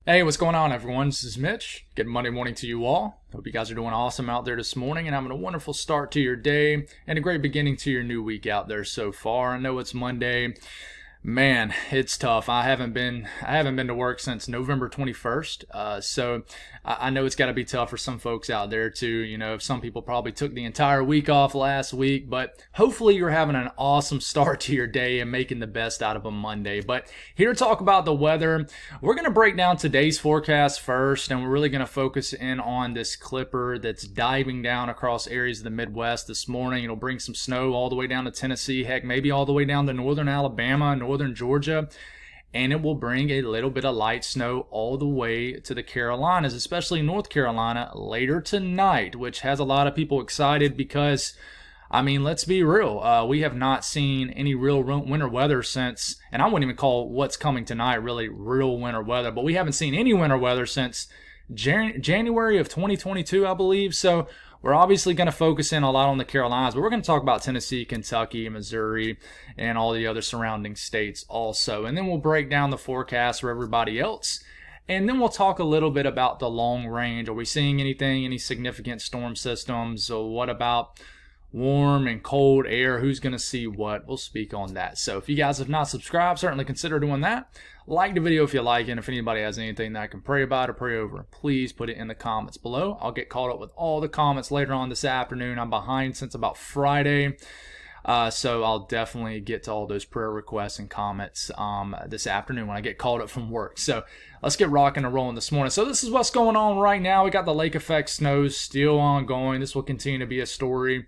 Hey, what's going on, everyone? This is Mitch. Good Monday morning to you all. Hope you guys are doing awesome out there this morning and having a wonderful start to your day and a great beginning to your new week out there so far. I know it's Monday. Man, it's tough. I haven't been to work since November 21st. So I know it's got to be tough for some folks out there too. Some people probably took the entire week off last week, but hopefully you're having an awesome start to your day and making the best out of a Monday. But here to talk about the weather, we're going to break down today's forecast first, and we're really going to focus in on this clipper that's diving down across areas of the Midwest this morning. It'll bring some snow all the way down to Tennessee, heck, maybe all the way down to northern Alabama, northern Georgia, and it will bring a little bit of light snow all the way to the Carolinas, especially North Carolina later tonight, which has a lot of people excited because, I mean, let's be real. We have not seen any real winter weather since, and I wouldn't even call what's coming tonight really real winter weather, but we haven't seen any winter weather since January of 2022, I believe. So we're obviously going to focus in a lot on the Carolinas, but we're going to talk about Tennessee, Kentucky, Missouri, and all the other surrounding states also. And then we'll break down the forecast for everybody else. And then we'll talk a little bit about the long range. Are we seeing anything, any significant storm systems? So what about warm and cold air? Who's going to see what? We'll speak on that. So if you guys have not subscribed, certainly consider doing that. Like the video if you like it, and if anybody has anything that I can pray about or pray over, please put it in the comments below. I'll get caught up with all the comments later on this afternoon. I'm behind since about Friday, so I'll definitely get to all those prayer requests and comments this afternoon when I get called up from work. So let's get rocking and rolling this morning. So this is what's going on right now. We got the lake effect snow still ongoing. This will continue to be a story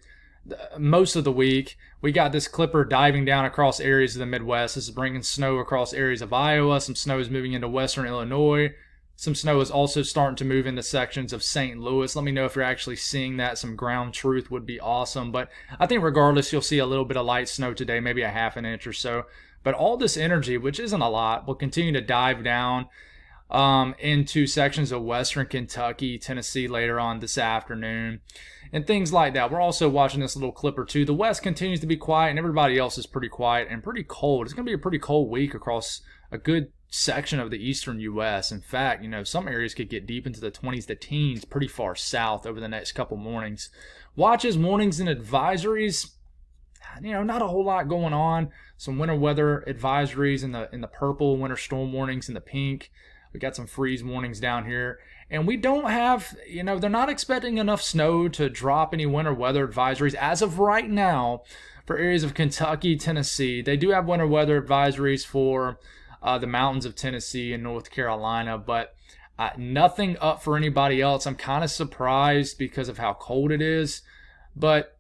most of the week. We got this clipper diving down across areas of the Midwest. This is bringing snow across areas of Iowa. Some snow is moving into western Illinois. Some snow is also starting to move into sections of St. Louis. Let me know if you're actually seeing that. Some ground truth would be awesome. But I think regardless, you'll see a little bit of light snow today, maybe a half an inch or so. But all this energy, which isn't a lot, will continue to dive down into sections of western Kentucky, Tennessee later on this afternoon, and things like that. We're also watching this little clipper too. The West continues to be quiet, and everybody else is pretty quiet and pretty cold. It's going to be a pretty cold week across a good section of the eastern U.S. In fact, some areas could get deep into the 20s to teens pretty far south over the next couple mornings. Watches, warnings, and advisories. Not a whole lot going on. Some winter weather advisories in the purple, winter storm warnings in the pink. We got some freeze warnings down here. And we don't have, they're not expecting enough snow to drop any winter weather advisories as of right now for areas of Kentucky, Tennessee. They do have winter weather advisories for the mountains of Tennessee and North Carolina, but nothing up for anybody else. I'm kind of surprised because of how cold it is. But,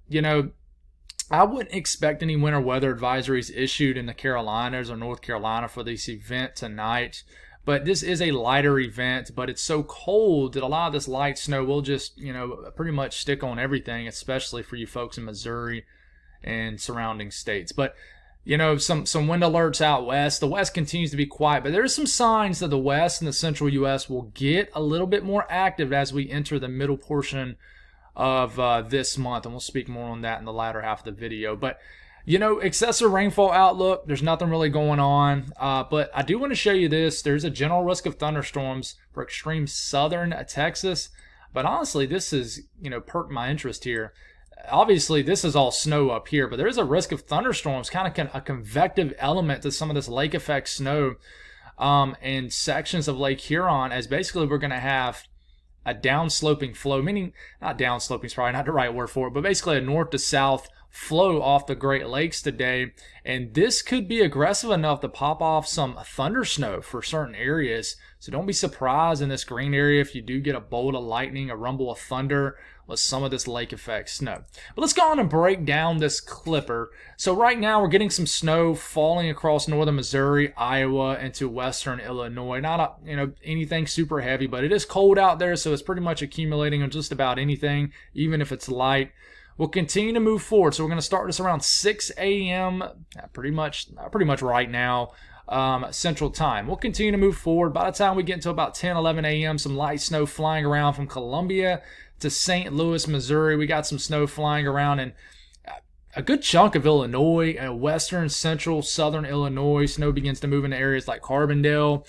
I wouldn't expect any winter weather advisories issued in the Carolinas or North Carolina for this event tonight. But this is a lighter event, but it's so cold that a lot of this light snow will just, pretty much stick on everything, especially for you folks in Missouri and surrounding states. But, some wind alerts out west. The West continues to be quiet, but there are some signs that the West and the central U.S. will get a little bit more active as we enter the middle portion of this month, and we'll speak more on that in the latter half of the video. But excessive rainfall outlook, there's nothing really going on. But I do want to show you this. There's a general risk of thunderstorms for extreme southern Texas. But honestly, this is, perked my interest here. Obviously, this is all snow up here, but there is a risk of thunderstorms, kind of a convective element to some of this lake effect snow in sections of Lake Huron, as basically we're going to have a downsloping flow, meaning not downsloping is probably not the right word for it, but basically a north to south flow off the Great Lakes today, and this could be aggressive enough to pop off some thunder snow for certain areas. So don't be surprised in this green area if you do get a bolt of lightning, a rumble of thunder with some of this lake effect snow. But let's go on and break down this clipper. So right now we're getting some snow falling across northern Missouri, Iowa, into western Illinois. Not anything super heavy, but it is cold out there, so it's pretty much accumulating on just about anything, even if it's light. We'll continue to move forward. So we're going to start this around 6 a.m. pretty much right now, Central Time. We'll continue to move forward. By the time we get into about 10, 11 a.m., some light snow flying around from Columbia to St. Louis, Missouri. We got some snow flying around in a good chunk of Illinois, western, central, southern Illinois. Snow begins to move into areas like Carbondale.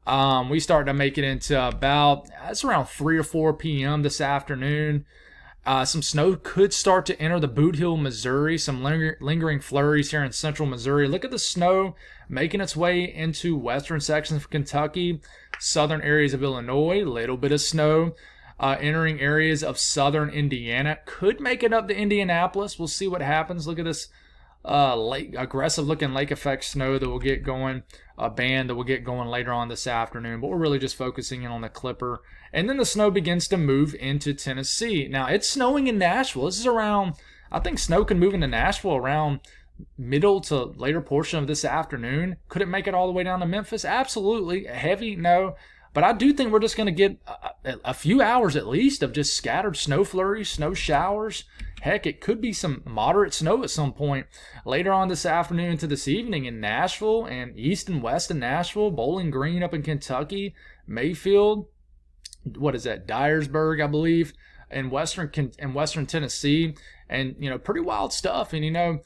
We start to make it into about, it's around 3 or 4 p.m. this afternoon. Some snow could start to enter the Boot Hill, Missouri. Some lingering flurries here in central Missouri. Look at the snow making its way into western sections of Kentucky, southern areas of Illinois. Little bit of snow entering areas of southern Indiana. Could make it up to Indianapolis. We'll see what happens. Look at this aggressive looking lake effect snow that will get going, a band that will get going later on this afternoon, but we're really just focusing in on the Clipper. And then the snow begins to move into Tennessee. Now it's snowing in Nashville. This is around, I think snow can move into Nashville around middle to later portion of this afternoon. Could it make it all the way down to Memphis? Absolutely. Heavy? No. But I do think we're just going to get a few hours at least of just scattered snow flurries, snow showers. Heck, it could be some moderate snow at some point later on this afternoon into this evening in Nashville and east and west of Nashville, Bowling Green up in Kentucky, Mayfield, what is that, Dyersburg, I believe, in western Tennessee. And, pretty wild stuff. And,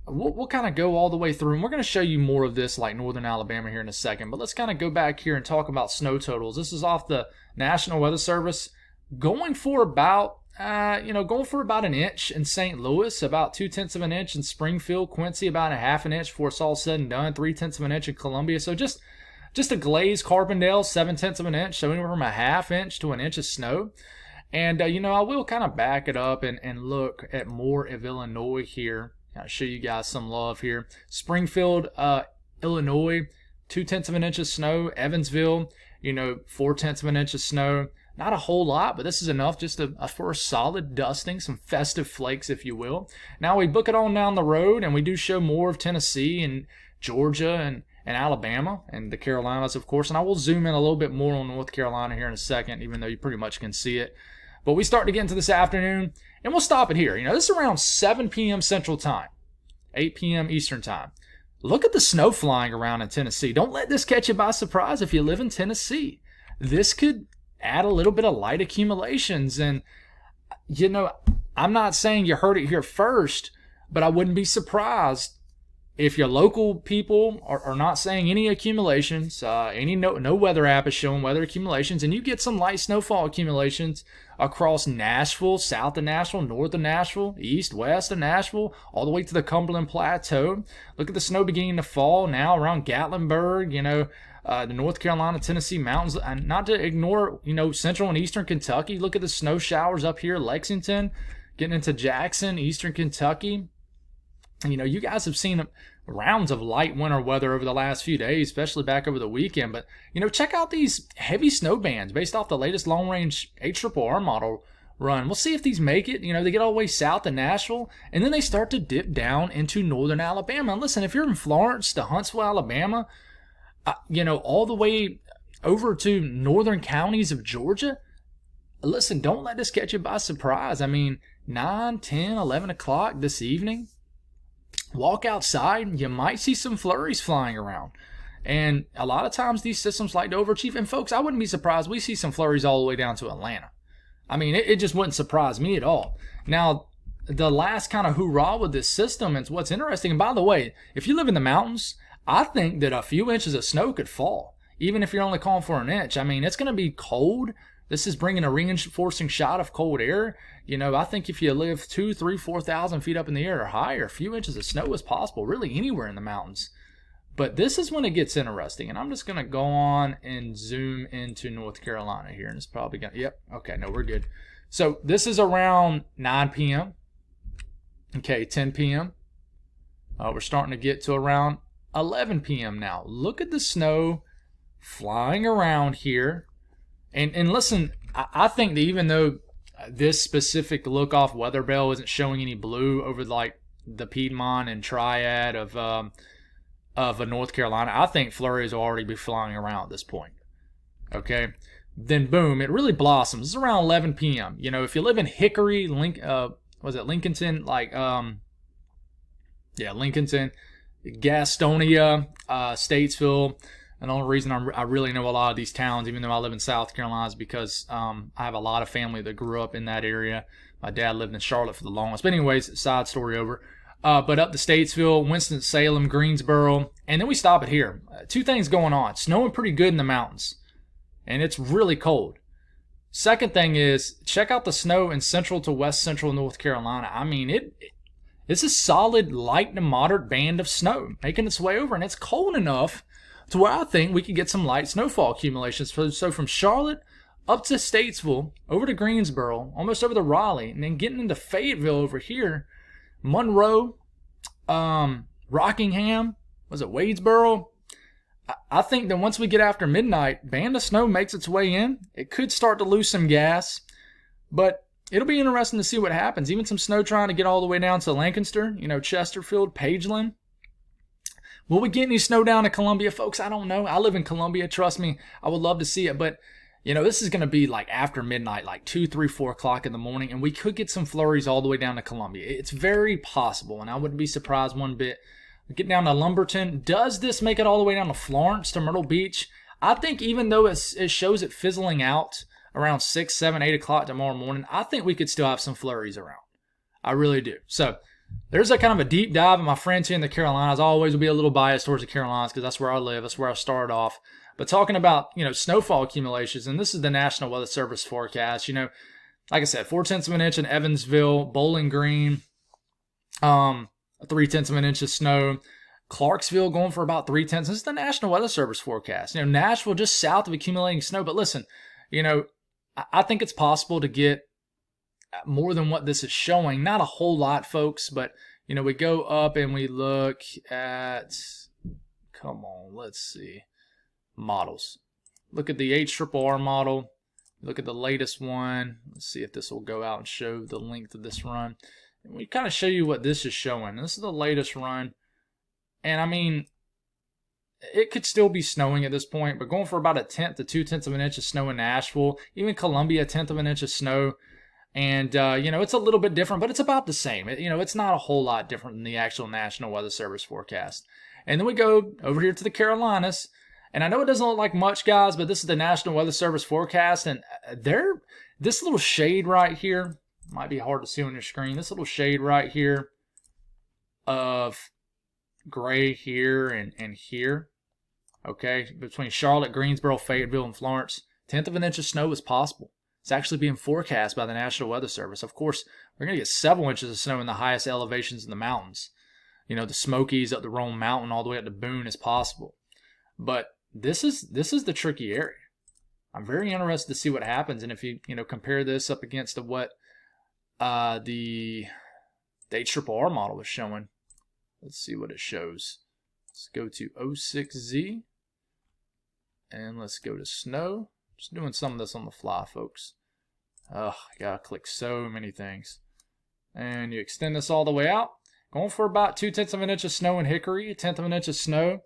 we'll kind of go all the way through, and we're going to show you more of this like northern Alabama here in a second. But let's kind of go back here and talk about snow totals. This is off the National Weather Service, going for about an inch in St. Louis, about 0.2 of an inch in Springfield, Quincy, about 1/2 inch before it's all said and done, 0.3 of an inch in Columbia. So just a glaze, Carbondale, 0.7 of an inch, so anywhere from 1/2 inch to an inch of snow. And I will kind of back it up and look at more of Illinois here. I'll show you guys some love here. Springfield, Illinois, 0.2 of an inch of snow. Evansville, 0.4 of an inch of snow. Not a whole lot, but this is enough just for a solid dusting, some festive flakes, if you will. Now we book it on down the road, and we do show more of Tennessee and Georgia and Alabama and the Carolinas, of course. And I will zoom in a little bit more on North Carolina here in a second, even though you pretty much can see it. But we start to get into this afternoon, and we'll stop it here. This is around 7 p.m. Central Time, 8 p.m. Eastern Time. Look at the snow flying around in Tennessee. Don't let this catch you by surprise if you live in Tennessee. This could add a little bit of light accumulations. And, I'm not saying you heard it here first, but I wouldn't be surprised if your local people are not saying any accumulations, no weather app is showing weather accumulations, and you get some light snowfall accumulations across Nashville, south of Nashville, north of Nashville, east, west of Nashville, all the way to the Cumberland Plateau. Look at the snow beginning to fall now around Gatlinburg, the North Carolina, Tennessee mountains. And not to ignore, central and eastern Kentucky. Look at the snow showers up here, Lexington, getting into Jackson, eastern Kentucky. You guys have seen rounds of light winter weather over the last few days, especially back over the weekend. But, check out these heavy snow bands based off the latest long-range HRRR model run. We'll see if these make it. They get all the way south of Nashville, and then they start to dip down into northern Alabama. And listen, if you're in Florence to Huntsville, Alabama, all the way over to northern counties of Georgia, listen, don't let this catch you by surprise. 9, 10, 11 o'clock this evening, walk outside, you might see some flurries flying around. And a lot of times these systems like to overachieve. And folks, I wouldn't be surprised we see some flurries all the way down to Atlanta. It just wouldn't surprise me at all. Now, the last kind of hoorah with this system, and what's interesting, and by the way, if you live in the mountains, I think that a few inches of snow could fall, even if you're only calling for an inch. It's going to be cold. This is bringing a reinforcing shot of cold air. I think if you live 2, 3, 4,000 feet up in the air or higher, a few inches of snow is possible, really anywhere in the mountains. But this is when it gets interesting, and I'm just going to go on and zoom into North Carolina here, and it's probably going to, yep, okay, no, we're good. So this is around 9 p.m., okay, 10 p.m. We're starting to get to around 11 p.m. now. Look at the snow flying around here. And listen, I think that even though this specific look-off weather bell isn't showing any blue over like the Piedmont and Triad of North Carolina, I think flurries will already be flying around at this point. Okay, then boom, it really blossoms. It's around 11 p.m. If you live in Hickory, Lincolnton, Lincolnton, Gastonia, Statesville. And the only reason I really know a lot of these towns, even though I live in South Carolina, is because I have a lot of family that grew up in that area. My dad lived in Charlotte for the longest. But anyways, side story over. but up to Statesville, Winston-Salem, Greensboro, and then we stop it here. Two things going on. Snowing pretty good in the mountains, and it's really cold. Second thing is, check out the snow in central to west central North Carolina. I mean, it's a solid light to moderate band of snow making its way over, and it's cold enough to where I think we could get some light snowfall accumulations. So from Charlotte up to Statesville, over to Greensboro, almost over to Raleigh, and then getting into Fayetteville over here, Monroe, Rockingham, was it Wadesboro? I think that once we get after midnight, band of snow makes its way in. It could start to lose some gas, but it'll be interesting to see what happens. Even some snow trying to get all the way down to Lancaster, Chesterfield, Pageland. Will we get any snow down to Columbia, folks? I don't know. I live in Columbia. Trust me, I would love to see it, but this is going to be like after midnight, like 2, 3, 4 o'clock in the morning, and we could get some flurries all the way down to Columbia. It's very possible, and I wouldn't be surprised one bit. Get down to Lumberton. Does this make it all the way down to Florence, to Myrtle Beach? I think even though it shows it fizzling out around 6, 7, 8 o'clock tomorrow morning, I think we could still have some flurries around. I really do. So there's a kind of a deep dive of my friends here in the Carolinas. I always will be a little biased towards the Carolinas because that's where I live. That's where I started off. But talking about, snowfall accumulations, and this is the National Weather Service forecast. Like I said, 0.4 of an inch in Evansville, Bowling Green, 0.3 of an inch of snow. Clarksville going for about 0.3. This is the National Weather Service forecast. Nashville just south of accumulating snow. But listen, I think it's possible to get more than what this is showing. Not a whole lot, folks, but, we go up and we look at, let's see, models. Look at the HRRR model. Look at the latest one. Let's see if this will go out and show the length of this run. And we kind of show you what this is showing. This is the latest run. And I mean, it could still be snowing at this point, but going for about 1/10 to 2/10 of an inch of snow in Nashville, even Columbia, 1/10 of an inch of snow. And, it's a little bit different, but it's about the same. It's not a whole lot different than the actual National Weather Service forecast. And then we go over here to the Carolinas. And I know it doesn't look like much, guys, but this is the National Weather Service forecast. And this little shade right here, might be hard to see on your screen. This little shade right here of gray here and here, okay, between Charlotte, Greensboro, Fayetteville, and Florence, 1/10 of an inch of snow is possible. It's actually being forecast by the National Weather Service. Of course, we're going to get several inches of snow in the highest elevations in the mountains. The Smokies up the Roan Mountain all the way up to Boone is possible. But this is the tricky area. I'm very interested to see what happens, and if you compare this up against what the HRRR model is showing. Let's see what it shows. Let's go to 06Z, and let's go to snow. Just doing some of this on the fly, folks. Oh, I gotta click so many things. And you extend this all the way out. Going for about 2/10 of an inch of snow in Hickory, 1/10 of an inch of snow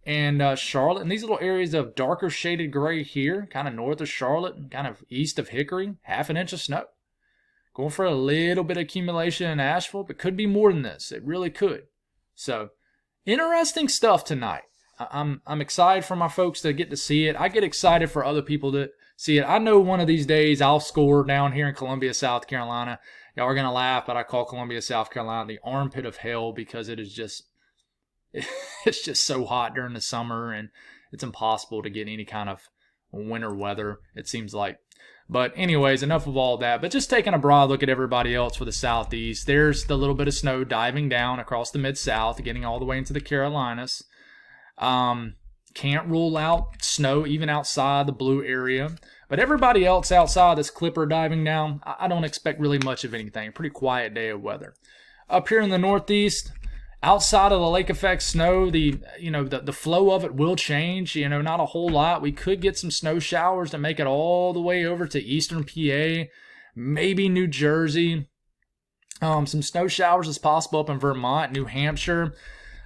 and Charlotte, and these little areas of darker shaded gray here, kind of north of Charlotte and kind of east of Hickory, 1/2 inch of snow. Going for a little bit of accumulation in Asheville, but could be more than this. It really could. So, interesting stuff tonight. I'm excited for my folks to get to see it. I get excited for other people to see it. I know one of these days I'll score down here in Columbia, South Carolina. Y'all are going to laugh, but I call Columbia, South Carolina the armpit of hell because it is just it's just so hot during the summer, and it's impossible to get any kind of winter weather, it seems like. But anyways, enough of all that. But just taking a broad look at everybody else for the Southeast, there's the little bit of snow diving down across the Mid-South, getting all the way into the Carolinas. Can't rule out snow even outside the blue area. But everybody else outside this clipper diving down, I don't expect really much of anything. Pretty quiet day of weather. Up here in the Northeast, outside of the lake effect snow, the flow of it will change. Not a whole lot. We could get some snow showers to make it all the way over to eastern PA, maybe New Jersey. Some snow showers is possible up in Vermont, New Hampshire.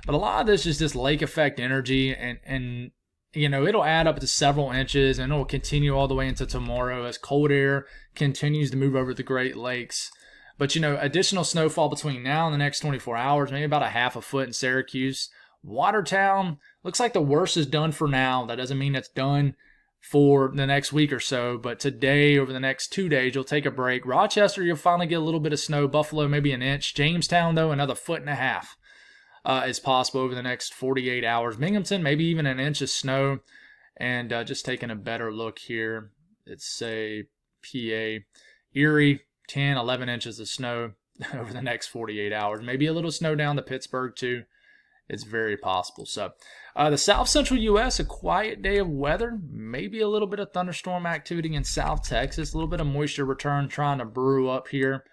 But a lot of this is just lake effect energy, and it'll add up to several inches, and it'll continue all the way into tomorrow as cold air continues to move over the Great Lakes. But, additional snowfall between now and the next 24 hours, maybe about 1/2 foot in Syracuse. Watertown, looks like the worst is done for now. That doesn't mean it's done. for the next week or so. But today, over the next 2 days, you'll take a break. Rochester, you'll finally get a little bit of snow. Buffalo, maybe an inch. Jamestown, though, another 1.5 feet is possible over the next 48 hours. Binghamton, maybe even an inch of snow. And just taking a better look here, it's say PA, Erie, 10, 11 inches of snow over the next 48 hours. Maybe a little snow down to Pittsburgh too. It's very possible. So the south central U.S., a quiet day of weather. Maybe a little bit of thunderstorm activity in South Texas. A little bit of moisture return trying to brew up here.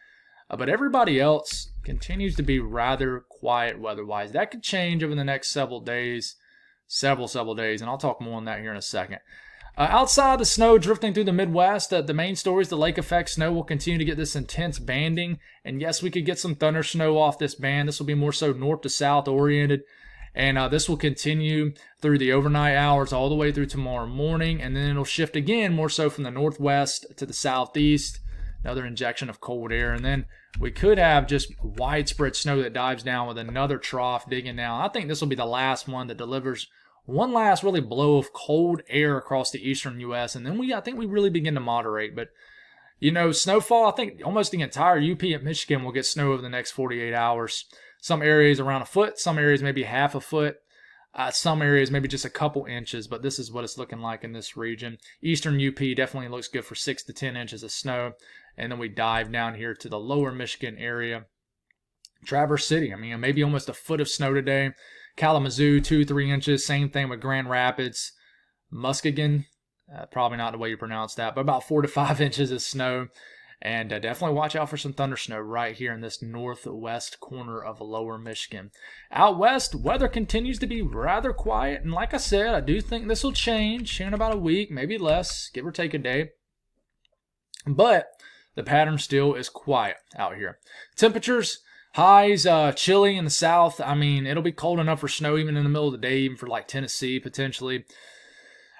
But everybody else continues to be rather quiet weather-wise. That could change over the next several days. Several days, and I'll talk more on that here in a second. Outside the snow drifting through the Midwest, the main story is the lake effect snow will continue to get this intense banding, and yes, we could get some thunder snow off this band. This will be more so north to south oriented, and this will continue through the overnight hours all the way through tomorrow morning, and then it'll shift again more so from the northwest to the southeast. Another injection of cold air, and then we could have just widespread snow that dives down with another trough digging down. I think this will be the last one that delivers one last really blow of cold air across the eastern U.S., and then I think we really begin to moderate. But, snowfall, I think almost the entire UP at Michigan will get snow over the next 48 hours. Some areas around a foot, some areas maybe half a foot. Some areas maybe just a couple inches, but this is what it's looking like in this region. Eastern UP definitely looks good for 6 to 10 inches of snow. And then we dive down here to the lower Michigan area. Traverse City, maybe almost a foot of snow today. Kalamazoo, 2-3 inches. Same thing with Grand Rapids. Muskegon, probably not the way you pronounce that, but about 4 to 5 inches of snow. And definitely watch out for some thunder snow right here in this northwest corner of lower Michigan. Out west, weather continues to be rather quiet. And like I said, I do think this will change in about a week, maybe less, give or take a day. But the pattern still is quiet out here. Temperatures, highs, chilly in the south. It'll be cold enough for snow even in the middle of the day, even for like Tennessee potentially.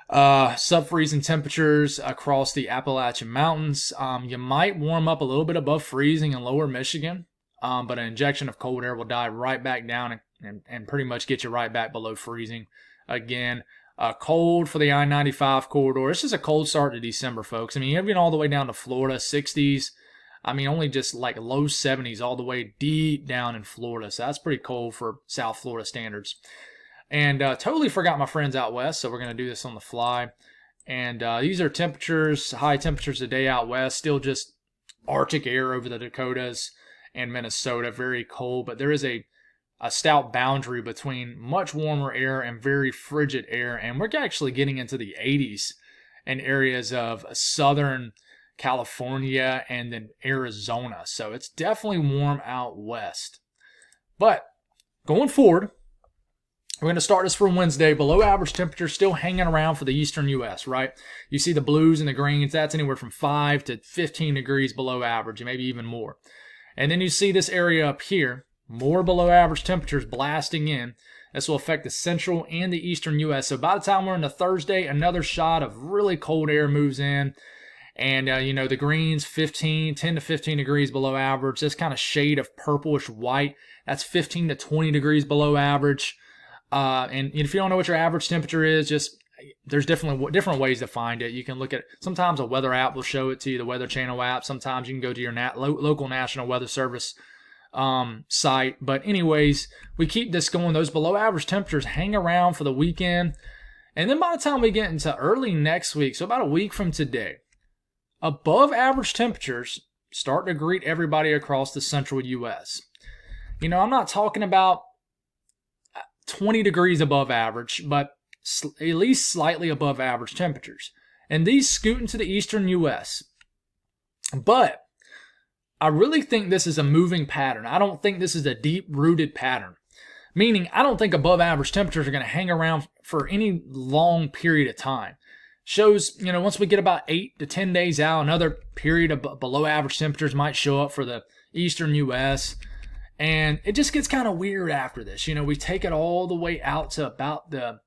Sub-freezing temperatures across the Appalachian Mountains. You might warm up a little bit above freezing in lower Michigan, but an injection of cold air will dive right back down and pretty much get you right back below freezing again. Cold for the I-95 corridor. It's just a cold start to December, folks. Even all the way down to Florida, 60s. Only just like low 70s all the way deep down in Florida. So that's pretty cold for South Florida standards. And totally forgot my friends out west, so we're going to do this on the fly. And these are temperatures, high temperatures today out west. Still just Arctic air over the Dakotas and Minnesota. Very cold, but there is a stout boundary between much warmer air and very frigid air. And we're actually getting into the 80s in areas of southern California and then Arizona. So it's definitely warm out west. But going forward, we're going to start this from Wednesday. Below average temperatures still hanging around for the eastern U.S., right? You see the blues and the greens. That's anywhere from 5 to 15 degrees below average, maybe even more. And then you see this area up here, more below average temperatures blasting in. This will affect the central and the eastern U.S. So by the time we're into Thursday, another shot of really cold air moves in. And, the greens, 10 to 15 degrees below average. This kind of shade of purplish white, that's 15 to 20 degrees below average. And if you don't know what your average temperature is, there's different ways to find it. You can look at, sometimes a weather app will show it to you, the Weather Channel app. Sometimes you can go to your local National Weather Service site. But anyways, we keep this going. Those below average temperatures hang around for the weekend. And then by the time we get into early next week, so about a week from today, above average temperatures start to greet everybody across the central U.S. I'm not talking about 20 degrees above average, but at least slightly above average temperatures. And these scoot into the eastern U.S. But I really think this is a moving pattern. I don't think this is a deep-rooted pattern. Meaning, I don't think above average temperatures are going to hang around for any long period of time. Shows, once we get about 8 to 10 days out, another period of below average temperatures might show up for the eastern U.S., and it just gets kind of weird after this. We take it all the way out to about the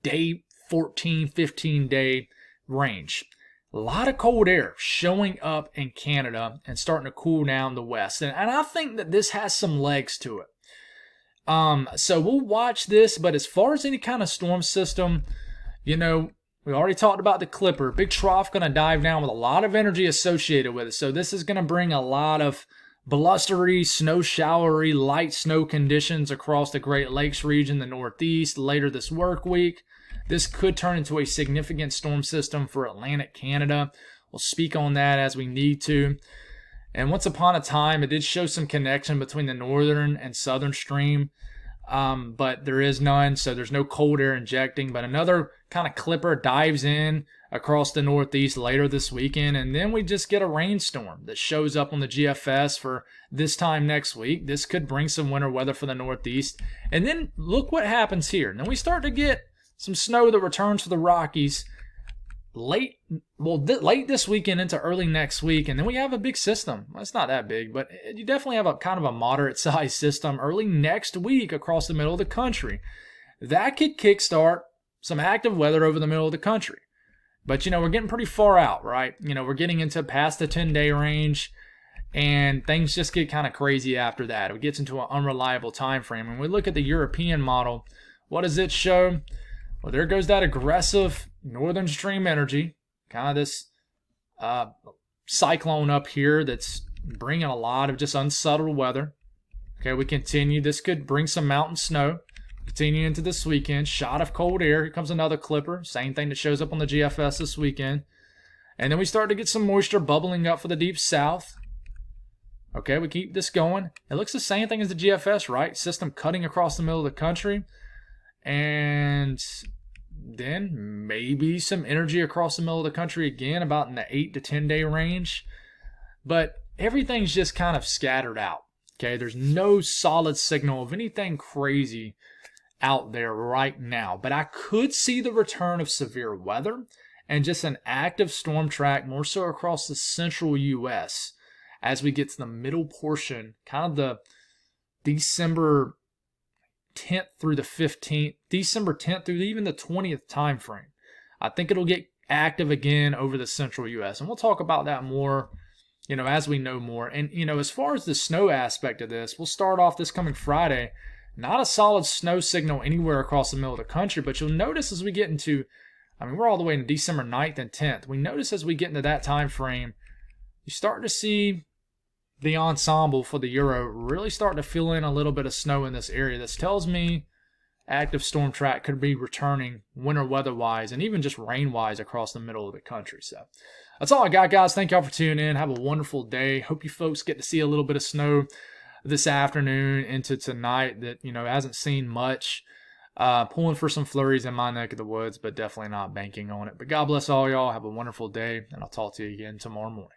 day 14, 15 day range. A lot of cold air showing up in Canada and starting to cool down the west. And I think that this has some legs to it. So we'll watch this, but as far as any kind of storm system, We already talked about the Clipper. Big trough going to dive down with a lot of energy associated with it. So this is going to bring a lot of blustery, snow showery, light snow conditions across the Great Lakes region, the Northeast, later this work week. This could turn into a significant storm system for Atlantic Canada. We'll speak on that as we need to. And once upon a time, it did show some connection between the northern and southern stream, but there is none, so there's no cold air injecting. But another kind of clipper dives in across the Northeast later this weekend, and then we just get a rainstorm that shows up on the GFS for this time next week. This could bring some winter weather for the Northeast. And then look what happens here. Now we start to get some snow that returns to the Rockies late this weekend into early next week, and then we have a big system. Well, it's not that big, but you definitely have a kind of a moderate sized system early next week across the middle of the country. That could kickstart some active weather over the middle of the country. But, we're getting pretty far out, right? We're getting into past the 10-day range, and things just get kind of crazy after that. It gets into an unreliable time frame. When we look at the European model, what does it show? Well, there goes that aggressive northern stream energy, kind of this cyclone up here that's bringing a lot of just unsettled weather. Okay, we continue. This could bring some mountain snow. Continue into this weekend. Shot of cold air. Here comes another clipper. Same thing that shows up on the GFS this weekend. And then we start to get some moisture bubbling up for the deep south. Okay, we keep this going. It looks the same thing as the GFS, right? System cutting across the middle of the country. And then maybe some energy across the middle of the country again, about in the 8 to 10 day range. But everything's just kind of scattered out. Okay, there's no solid signal of anything crazy out there right now. But I could see the return of severe weather and just an active storm track more so across the central U.S. as we get to the middle portion, kind of the December 10th through the 15th, December 10th through even the 20th time frame. I think it'll get active again over the central U.S. And we'll talk about that more, as we know more. And, as far as the snow aspect of this, we'll start off this coming Friday. Not a solid snow signal anywhere across the middle of the country, but you'll notice as we get into, we're all the way to December 9th and 10th. We notice as we get into that time frame, you start to see the ensemble for the Euro really starting to fill in a little bit of snow in this area. This tells me active storm track could be returning winter weather-wise and even just rain-wise across the middle of the country. So that's all I got, guys. Thank y'all for tuning in. Have a wonderful day. Hope you folks get to see a little bit of snow this afternoon into tonight that, hasn't seen much. Pulling for some flurries in my neck of the woods, but definitely not banking on it. But God bless all y'all. Have a wonderful day, and I'll talk to you again tomorrow morning.